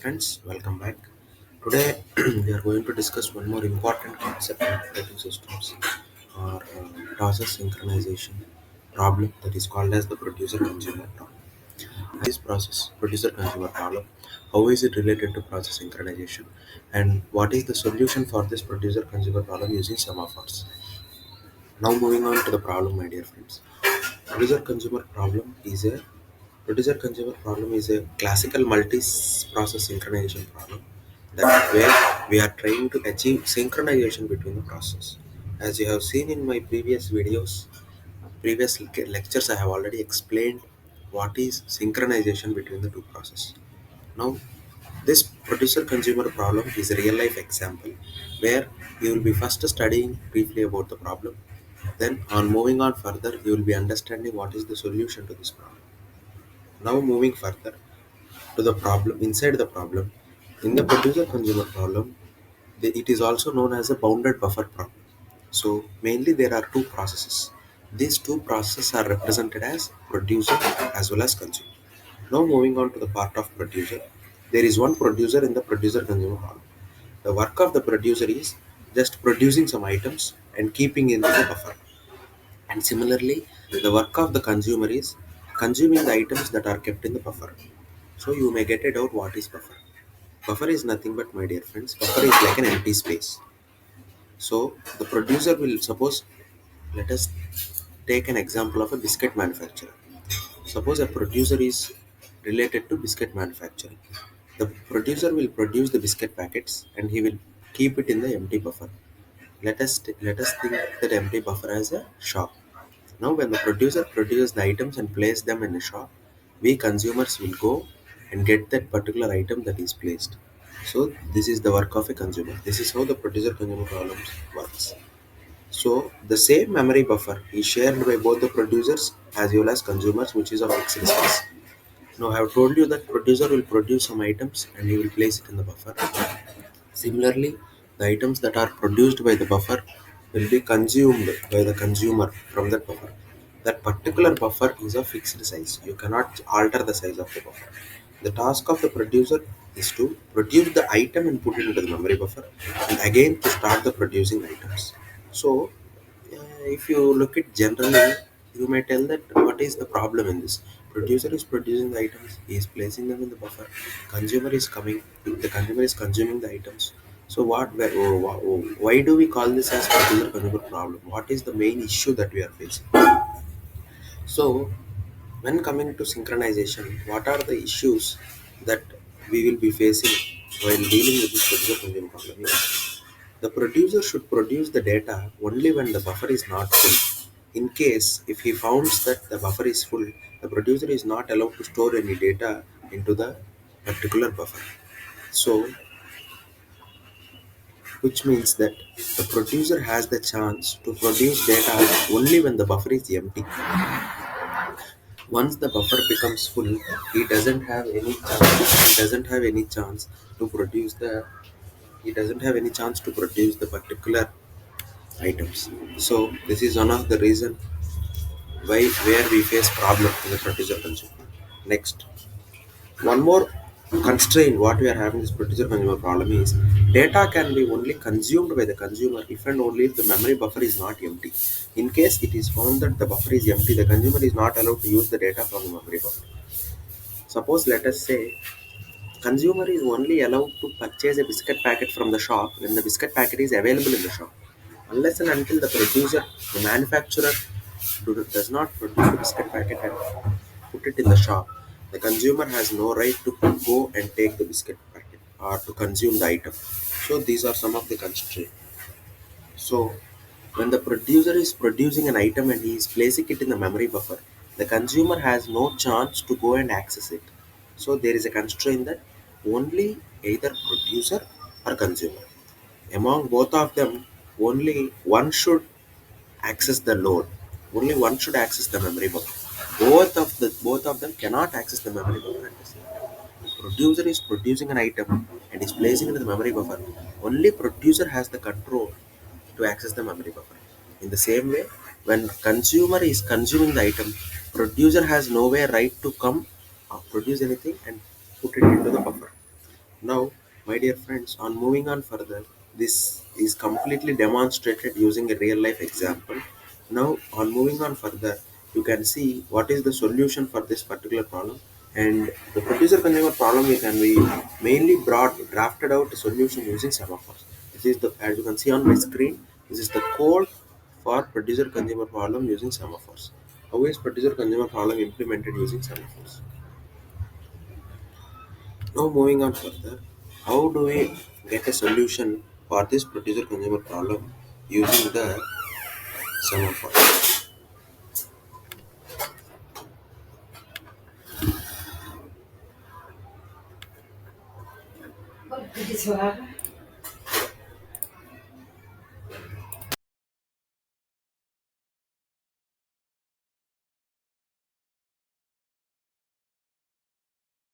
Friends, welcome back. Today we are going to discuss one more important concept in operating systems or process synchronization problem that is called as the producer consumer problem. This process producer consumer problem, how is it related to process synchronization, and what is the solution for this producer consumer problem using semaphores? Now moving on to the problem, my dear friends. Producer consumer problem is a Producer consumer problem is a classical multi-process synchronization problem that where we are trying to achieve synchronization between the process. As you have seen in my previous lectures, I have already explained what is synchronization between the two processes. Now, this producer consumer problem is a real life example where you will be first studying briefly about the problem. Then, on moving on further, you will be understanding what is the solution to this problem. Now, moving further to the problem inside the problem, in the producer consumer problem, it is also known as a bounded buffer problem. So, mainly there are two processes. These two processes are represented as producer as well as consumer. Now, moving on to the part of producer, there is one producer in the producer consumer problem. The work of the producer is just producing some items and keeping in the buffer. And similarly, the work of the consumer is consuming the items that are kept in the buffer. So you may get a doubt, what is buffer? Buffer is nothing but, my dear friends, buffer is like an empty space. So the producer will suppose, let us take an example of a biscuit manufacturer. Suppose a producer is related to biscuit manufacturing. The producer will produce the biscuit packets and he will keep it in the empty buffer. Let us think that empty buffer as a shop. Now, when the producer produces the items and place them in a shop, we consumers will go and get that particular item that is placed. So, this is the work of a consumer. This is how the producer consumer problem works. So, the same memory buffer is shared by both the producers as well as consumers, which is of fixed size. Now, I have told you that producer will produce some items and he will place it in the buffer. Similarly, the items that are produced by the buffer will be consumed by the consumer from that buffer. That particular buffer is a fixed size. You cannot alter the size of the buffer. The task of the producer is to produce the item and put it into the memory buffer and again to start the producing items. So, if you look at generally, you may tell that what is the problem in this? Producer is producing the items, he is placing them in the buffer. Consumer is coming, the consumer is consuming the items. So why do we call this as producer consumer problem? What is the main issue that we are facing? So when coming to synchronization, what are the issues that we will be facing while dealing with this producer consumer problem? The producer should produce the data only when the buffer is not full. In case if he finds that the buffer is full, the producer is not allowed to store any data into the particular buffer. So, which means that the producer has the chance to produce data only when the buffer is empty. Once the buffer becomes full, he doesn't have any chance to produce the he doesn't have any chance to produce the particular items. So this is one of the reason why where we face problem in the producer consumer. Next, one more constraint what we are having this producer consumer problem is data can be only consumed by the consumer if and only if the memory buffer is not empty. In case it is found that the buffer is empty, the consumer is not allowed to use the data from the memory buffer. Suppose let us say consumer is only allowed to purchase a biscuit packet from the shop when the biscuit packet is available in the shop. Unless and until the manufacturer does not produce the biscuit packet and put it in the shop, the consumer has no right to go and take the biscuit packet or to consume the item. So these are some of the constraints. So when the producer is producing an item and he is placing it in the memory buffer, the consumer has no chance to go and access it. So there is a constraint that only either producer or consumer. Among both of them, only one should access the load. Only one should access the memory buffer. Both of them cannot access the memory buffer at the same time. Producer is producing an item and is placing it in the memory buffer. Only producer has the control to access the memory buffer. In the same way, when consumer is consuming the item, producer has no way right to come or produce anything and put it into the buffer. Now, my dear friends, on moving on further, this is completely demonstrated using a real life example. Now, on moving on further, you can see what is the solution for this particular problem. And the producer consumer problem you can be mainly drafted out a solution using semaphores. This is the, as you can see on my screen, this is the code for producer consumer problem using semaphores. How is producer consumer problem implemented using semaphores? Now moving on further, how do we get a solution for this producer consumer problem using the semaphore?